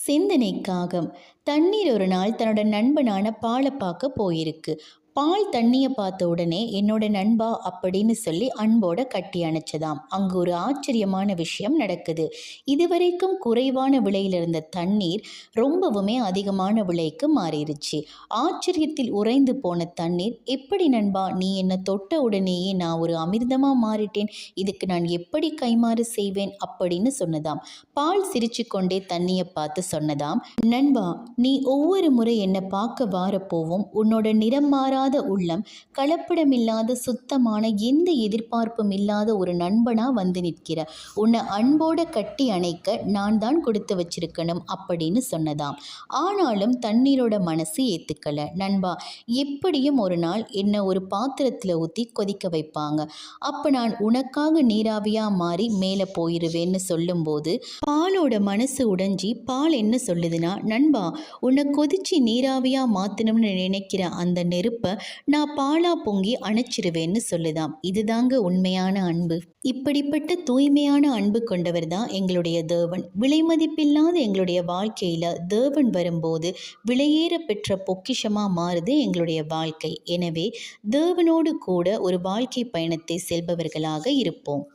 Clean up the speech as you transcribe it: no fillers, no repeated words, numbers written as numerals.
சிந்தனைக்காக தண்ணீர் ஒரு நாள் தன்னோட நண்பனான பாலை பார்க்க போயிருக்கு. பால் தண்ணியை பார்த்த உடனே என்னோட நண்பா அப்படின்னு சொல்லி அன்போட கட்டி அணைச்சதாம். அங்கு ஒரு ஆச்சரியமான விஷயம் நடக்குது. இதுவரைக்கும் குறைவான விலையில் இருந்த தண்ணீர் ரொம்பவுமே அதிகமான விலைக்கு மாறிடுச்சு. ஆச்சரியத்தில் உறைந்து போன தண்ணீர், எப்படி நண்பா, நீ என்னை தொட்ட உடனேயே நான் ஒரு அமிர்தமா மாறிட்டேன், இதுக்கு நான் எப்படி கைமாறு செய்வேன் அப்படின்னு சொன்னதாம். பால் சிரிச்சு கொண்டே தண்ணியை பார்த்து சொன்னதாம், நண்பா, நீ ஒவ்வொரு முறை என்னை பார்க்க வாரப்போவும் உன்னோட நிறம் மாறாத உள்ளம், கலப்படமில்லாத சுத்தமான எந்த எதிர்பார்ப்பும் இல்லாத ஒரு நண்பனா வந்து நிற்கிற. உன்னை அன்போட கட்டி அணைக்க நான் தான் கொடுத்து வச்சிருக்கணும் அப்படின்னு சொன்னதாம். ஆனாலும் தண்ணீரோட மனசு ஏத்துக்கல. நண்பா, எப்படியும் ஒரு நாள் என்ன ஒரு பாத்திரத்துல ஊத்தி கொதிக்க வைப்பாங்க, அப்ப நான் உனக்காக நீராவியா மாறி மேலே போயிருவேன்னு சொல்லும்போது பாலோட மனசு உடைஞ்சி பால் என்ன சொல்லுதுன்னா, நண்பா, உன்னை கொதிச்சு நீராவியா மாத்தணும்னு நினைக்கிற அந்த நெருப்பை நான் பாலா பொங்கி அணைச்சிருவேன்னு சொல்லுதாம். இதுதாங்க உண்மையான அன்பு. இப்படிப்பட்ட தூய்மையான அன்பு கொண்டவர் தான் எங்களுடைய தேவன். விலைமதிப்பில்லாத எங்களுடைய வாழ்க்கையில தேவன் வரும்போது விலையேற பெற்ற பொக்கிஷமா மாறுது எங்களுடைய வாழ்க்கை. எனவே தேவனோடு கூட ஒரு வாழ்க்கை பயணத்தை செல்பவர்களாக இருப்போம்.